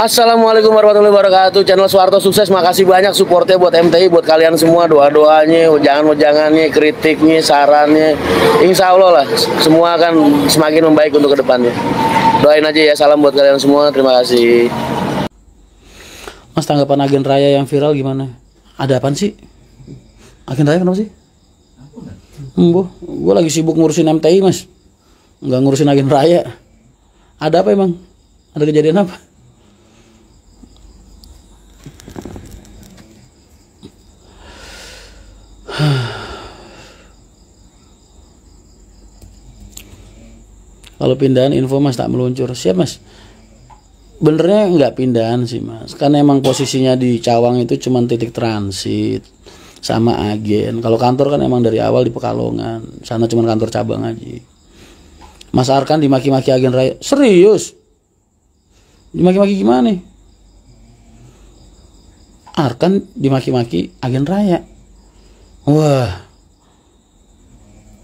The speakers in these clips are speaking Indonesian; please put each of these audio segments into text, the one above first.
Assalamualaikum warahmatullahi wabarakatuh. Channel Suharto sukses. Makasih banyak supportnya buat MTI, buat kalian semua. Doa-doanya, jangan-jangannya, kritiknya, sarannya. Insya Allah lah, semua akan semakin membaik untuk kedepannya. Doain aja ya. Salam buat kalian semua. Terima kasih. Mas, tanggapan agen raya yang viral gimana? Ada apaan sih? Agen raya kenapa sih? Gue lagi sibuk ngurusin MTI, Mas. Nggak ngurusin agen raya. Ada apa emang? Ada kejadian apa? Kalau pindahan info Mas tak meluncur. Siap Mas. Benernya nggak pindahan sih Mas. Karena emang posisinya di Cawang itu cuma titik transit sama agen. Kalau kantor kan emang dari awal di Pekalongan. Sana cuma kantor cabang aja. Mas Arkan dimaki-maki agen raya. Serius? Dimaki-maki gimana? Arkan dimaki-maki agen raya. Wah.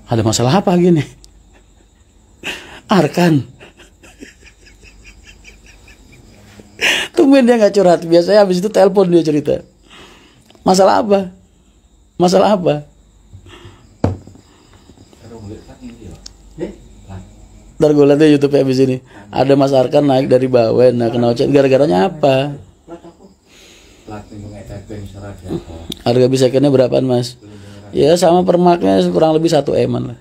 Ada masalah apa gini? Arkan. Tumben dia nggak curhat. Biasanya habis itu telepon dia cerita. Masalah apa? Masalah apa? Ntar gue liat YouTube habis ini. Ada Mas Arkan naik dari Bawen. Nah kena ocet. Gara-garanya apa? Harga bisakannya berapaan Mas? Ya sama permaknya kurang lebih 1 eman lah.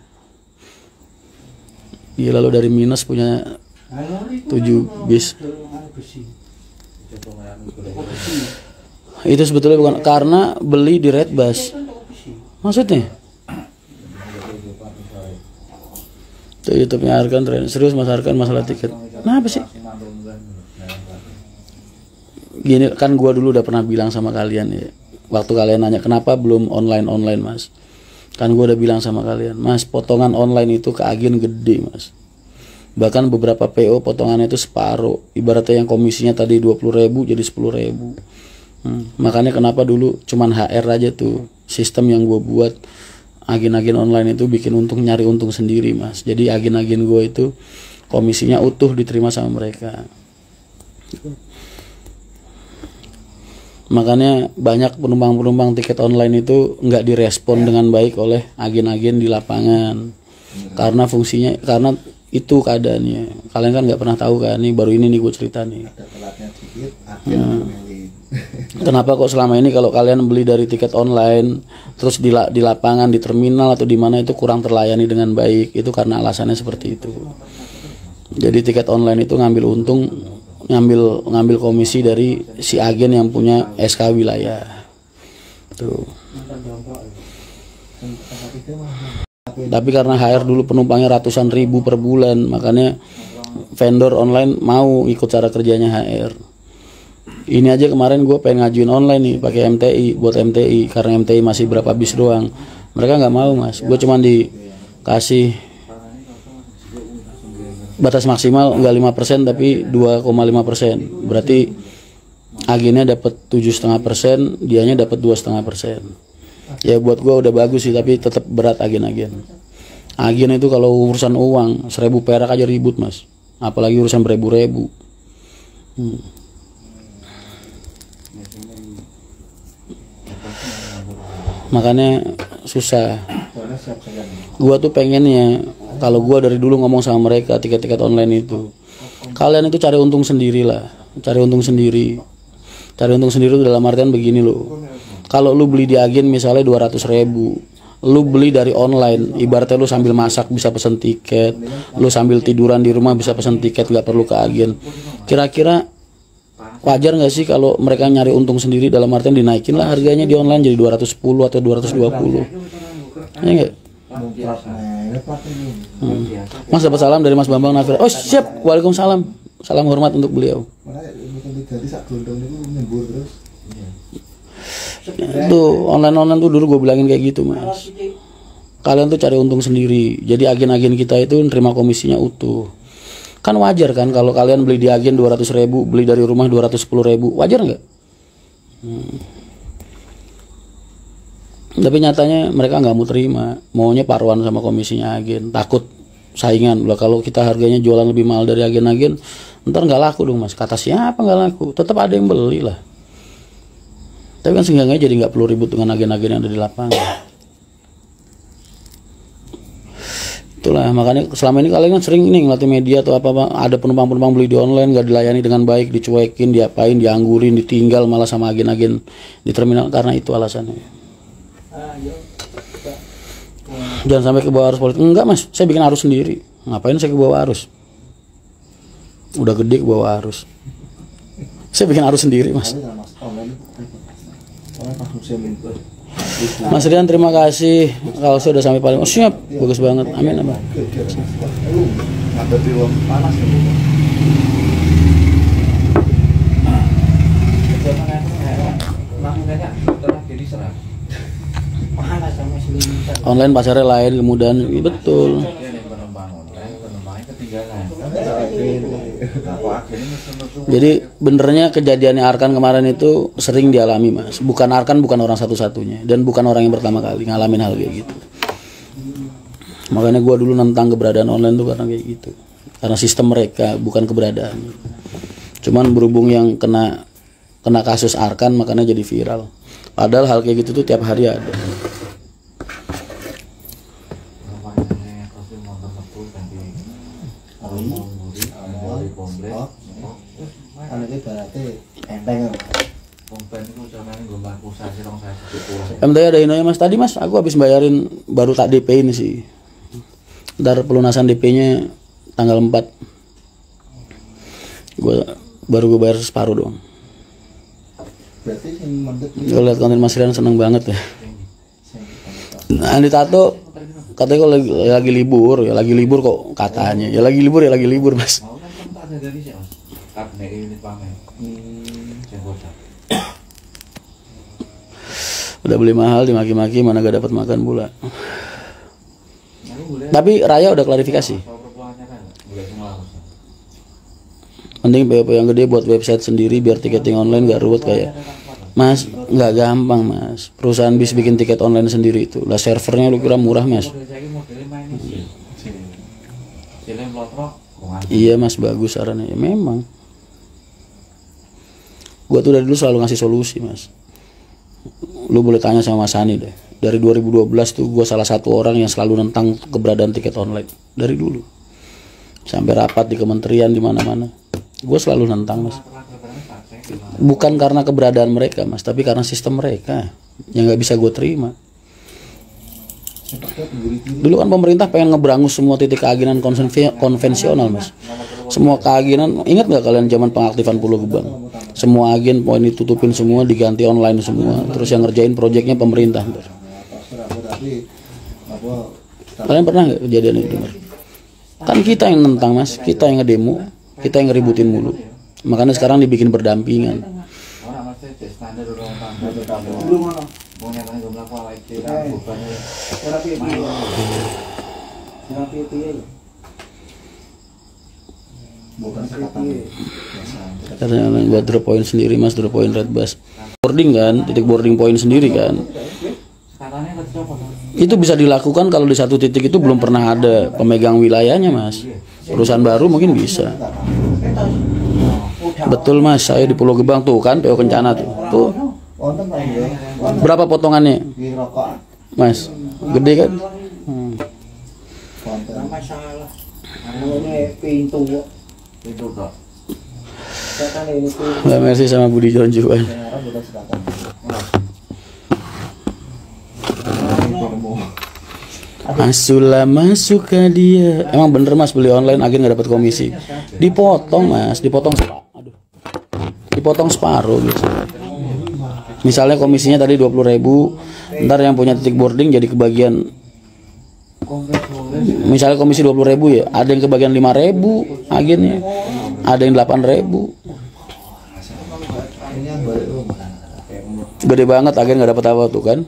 Gila lo dari minus punya 7 bis. Itu sebetulnya bukan karena beli di Redbus. Maksudnya? Tuh YouTube-nya Arkan serius Mas Arkan masalah tiket. Nah apa sih? Gini kan gua dulu udah pernah bilang sama kalian ya. Waktu kalian nanya kenapa belum online Mas. Kan gua udah bilang sama kalian, Mas, potongan online itu ke agen gede Mas. Bahkan beberapa PO potongannya itu separuh. Ibaratnya yang komisinya tadi 20.000 jadi 10.000. Makanya kenapa dulu cuman HR aja tuh sistem yang gua buat. Agen-agen online itu bikin untung, nyari untung sendiri Mas. Jadi agen-agen gue itu komisinya utuh diterima sama mereka. Makanya banyak penumpang-penumpang tiket online itu nggak direspon dengan baik oleh agen-agen di lapangan. Karena fungsinya, karena itu keadaannya. Kalian kan nggak pernah tahu kan, nih baru ini nih gue cerita nih. Kenapa kok selama ini kalau kalian beli dari tiket online terus di lapangan, di terminal atau di mana itu kurang terlayani dengan baik? Itu karena alasannya seperti itu. Jadi tiket online itu ngambil untung, ngambil komisi dari si agen yang punya SK wilayah. Tuh. Tapi karena HR dulu penumpangnya ratusan ribu per bulan, makanya vendor online mau ikut cara kerjanya HR. Ini aja kemarin gue pengen ngajuin online nih pakai MTI, buat MTI karena MTI masih berapa bis doang. Mereka nggak mau Mas. Gue cuma dikasih batas maksimal nggak 5% tapi 2,5%. Berarti agennya dapat 7,5%, dianya dapat 2,5%. Ya buat gue udah bagus sih, tapi tetap berat agen-agen. Agen itu kalau urusan uang 1.000 perak aja ribut Mas. Apalagi urusan beribu-ribu. Makanya susah. Gua tuh pengennya kalau gua dari dulu ngomong sama mereka tiket-tiket online itu, kalian itu cari untung sendiri lah, cari untung sendiri. Cari untung sendiri itu dalam artian begini loh. Kalau lu beli di agen misalnya 200.000, lu beli dari online, ibaratnya lu sambil masak bisa pesen tiket, lu sambil tiduran di rumah bisa pesen tiket, nggak perlu ke agen. Kira-kira wajar nggak sih kalau mereka nyari untung sendiri, dalam artian dinaikin lah harganya di online jadi 210 atau 220. Ya enggak? Mas dapat salam dari Mas Bambang Nafir. Oh siap, waalaikumsalam. Salam hormat untuk beliau. Tuh online tuh dulu gue bilangin kayak gitu Mas. Kalian tuh cari untung sendiri. Jadi agen-agen kita itu nerima komisinya utuh. Kan wajar kan kalau kalian beli di agen 200.000, beli dari rumah 210.000, wajar nggak? Tapi nyatanya mereka nggak mau terima, maunya paruan sama komisinya agen, takut saingan lah. Kalau kita harganya jualan lebih mahal dari agen-agen, ntar nggak laku dong mas. Kata siapa nggak laku? Tetap ada yang beli lah. Tapi kan seenggaknya jadi nggak perlu ribut dengan agen-agen yang ada di lapangan. Itulah makanya selama ini kalian kan sering nih ngelatih media atau apa, ada penumpang-penumpang beli di online nggak dilayani dengan baik, dicuekin, diapain, dianggurin, ditinggal malah sama agen-agen di terminal, karena itu alasannya. Jangan sampai ke bawah arus politik. Enggak mas, saya bikin arus sendiri. Ngapain saya ke bawah arus? Udah gede ke bawah arus. Saya bikin arus sendiri mas. Mas Rian terima kasih, kalau sudah sampai paling, oh siap, bagus banget, amin amin. Online pasarnya lain, kemudahan, betul. Jadi benernya kejadiannya Arkan kemarin itu sering dialami mas. Bukan Arkan bukan orang satu-satunya dan bukan orang yang pertama kali ngalamin hal kayak gitu. Makanya gue dulu nentang keberadaan online tuh karena kayak gitu. Karena sistem mereka bukan keberadaan. Cuman berhubung yang kena kasus Arkan makanya jadi viral. Padahal hal kayak gitu tuh tiap hari ada. MTI ada inonya mas, tadi mas aku habis bayarin, baru tak DP ini sih. Ntar pelunasan DP-nya tanggal 4. Baru gue bayar separuh doang. Gue liat konten Mas Rian seneng banget ya. Nah, Andi Tato katanya kok lagi libur, ya lagi libur kok katanya. Ya lagi libur mas. Udah beli mahal dimaki-maki, mana gak dapat makan pula. Tapi Raya udah klarifikasi. Mending PO yang gede buat website sendiri biar tiketing online gak ruwet kayak. Mas, nggak gampang mas. Perusahaan bis bikin tiket online sendiri itu. Lah servernya lu kira murah mas? Iya mas, bagus sarannya. Ya, memang. Gua tuh dari dulu selalu ngasih solusi mas. Lu boleh tanya sama Mas Hani deh. Dari 2012 tuh gue salah satu orang yang selalu nentang keberadaan tiket online. Dari dulu. Sampai rapat di kementerian di mana-mana. Gue selalu nentang mas. Bukan karena keberadaan mereka mas, tapi karena sistem mereka yang nggak bisa gue terima. Dulu kan pemerintah pengen ngeberangus semua titik keagenan konvensional mas. Semua keagenan, ingat nggak kalian zaman pengaktifan Pulau Gebang? Semua agen poin ditutupin semua, diganti online semua. Terus yang ngerjain proyeknya pemerintah. Kalian pernah nggak kejadian itu? Kan kita yang nentang mas, kita yang ngedemo, kita yang ngeributin mulu. Makanya sekarang dibikin berdampingan. Karena buat drop point sendiri mas, drop point red bus. Boarding kan, titik boarding point sendiri kan. Itu bisa dilakukan kalau di satu titik itu belum pernah ada pemegang wilayahnya mas. Perusahaan baru mungkin bisa. Betul mas, saya di Pulau Gebang tuh kan PO Kencana tuh. Tuh. Berapa potongannya? Mas, gede kan? Mbak Mercy sama Budi Jonjuan. Masuklah masuk ke dia. Emang bener mas beli online agen nggak dapat komisi? Dipotong mas, dipotong separuh gitu. Misalnya komisinya tadi 20.000, ntar yang punya titik boarding jadi kebagian. Misalnya komisi 20.000 ya, ada yang kebagian 5.000 agennya, ada yang 8.000. Gede banget agen nggak dapat apa tuh kan?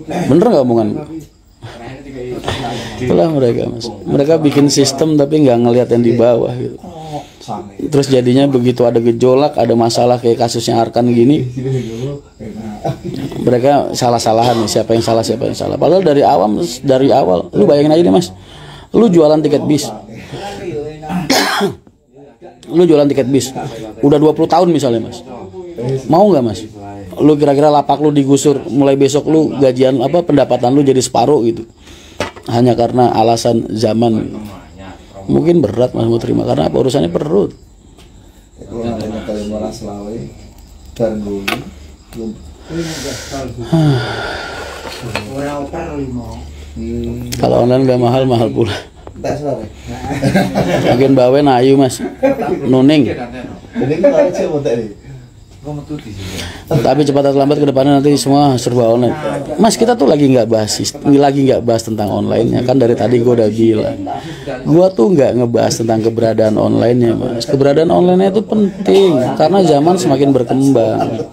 Bener nggak omongan? Itulah mereka mas. Mereka bikin sistem tapi nggak ngelihat yang di bawah gitu. Terus jadinya begitu ada gejolak, ada masalah kayak kasusnya Arkan gini, mereka salah-salahan nih, siapa yang salah. Padahal dari awal, lu bayangin aja deh mas, Lu jualan tiket bis. Lu jualan tiket bis. Udah 20 tahun misalnya, Mas. Mau nggak, Mas? Lu kira-kira lapak lu digusur, mulai besok lu gajian apa pendapatan lu jadi separuh gitu. Hanya karena alasan zaman. Mungkin berat Mas mau terima karena apa, urusannya perut. Kalau online gak mahal, mahal pula. Bagian bawen ayu Mas, nuning. Tapi cepat atau lambat ke depannya nanti semua serba online. Mas, kita tuh lagi nggak bahas tentang online-nya kan, dari tadi gue udah bilang. Gue tuh nggak ngebahas tentang keberadaan online-nya, Mas. Keberadaan online-nya itu penting karena zaman semakin berkembang.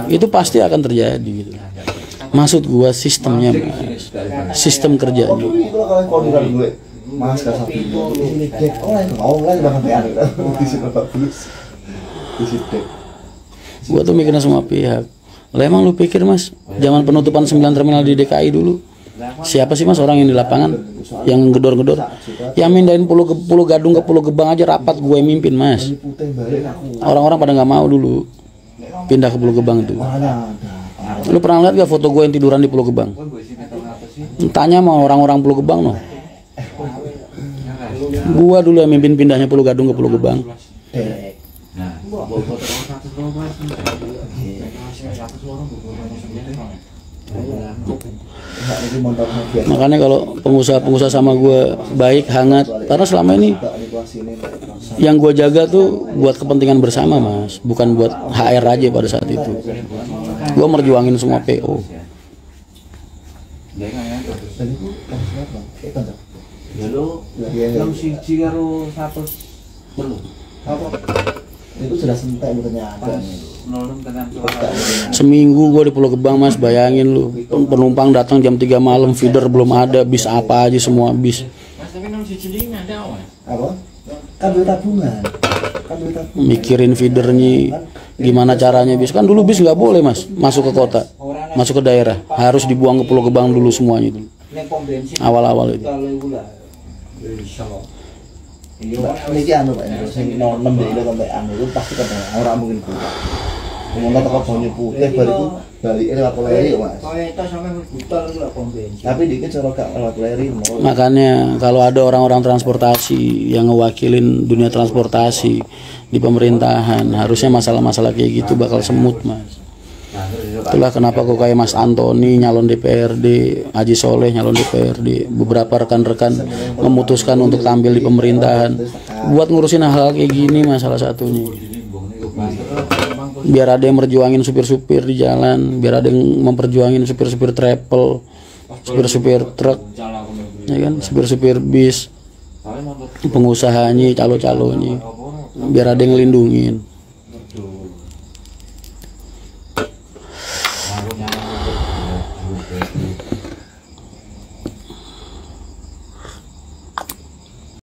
Itu pasti akan terjadi gitu. Maksud gue sistemnya, Mas. Sistem kerjanya. Mas gua tuh mikirnya semua pihak. Lah emang lu pikir Mas, zaman penutupan 9 terminal di DKI dulu, siapa sih Mas orang yang di lapangan yang gedor-gedor? Yang mindahin pulau Gadung ke Pulau Gebang aja rapat gue mimpin Mas. Orang-orang pada nggak mau dulu pindah ke Pulau Gebang itu. Lu pernah lihat gak foto gue yang tiduran di Pulau Gebang? Tanya mau orang-orang Pulau Gebang no. Gua dulu yang mimpin pindahnya Pulau Gadung ke Pulau Gebang. Makanya kalau pengusaha sama gue baik, hangat, karena selama ini yang gue jaga tuh buat kepentingan bersama Mas, bukan buat HR aja pada saat itu. Gue merjuangin semua PO. Itu sudah sentai ternyata. Seminggu gue di Pulau Gebang Mas, bayangin lu, penumpang datang jam 3 malam, feeder belum ada, bis apa aja semua bis. Apa? Kabel tabungan. Mikirin feedernya, gimana caranya bis, kan dulu bis nggak boleh Mas masuk ke kota, masuk ke daerah, harus dibuang ke Pulau Gebang dulu semuanya itu. Awal-awal itu. Ini anu Pak, sing nonem dhewe sampai anu itu pasti kan ora mungkin buka. Ngomong teko banyu putih bariku balike lewat leri Mas. Tapi dikit cara gak lewat leri. Makanya kalau ada orang-orang transportasi yang ngewakilin dunia transportasi di pemerintahan, harusnya masalah-masalah kayak gitu bakal semut Mas. Itulah kenapa kok kayak Mas Antoni nyalon DPRD, Haji Soleh nyalon DPRD, beberapa rekan-rekan memutuskan untuk tampil di pemerintahan buat ngurusin hal-hal kayak gini Mas, salah satunya. Biar ada yang merjuangin supir-supir di jalan, biar ada yang memperjuangin supir-supir travel, supir-supir truk, ya kan, supir-supir bis, pengusahanya, calo-calonya, biar ada yang ngelindungin.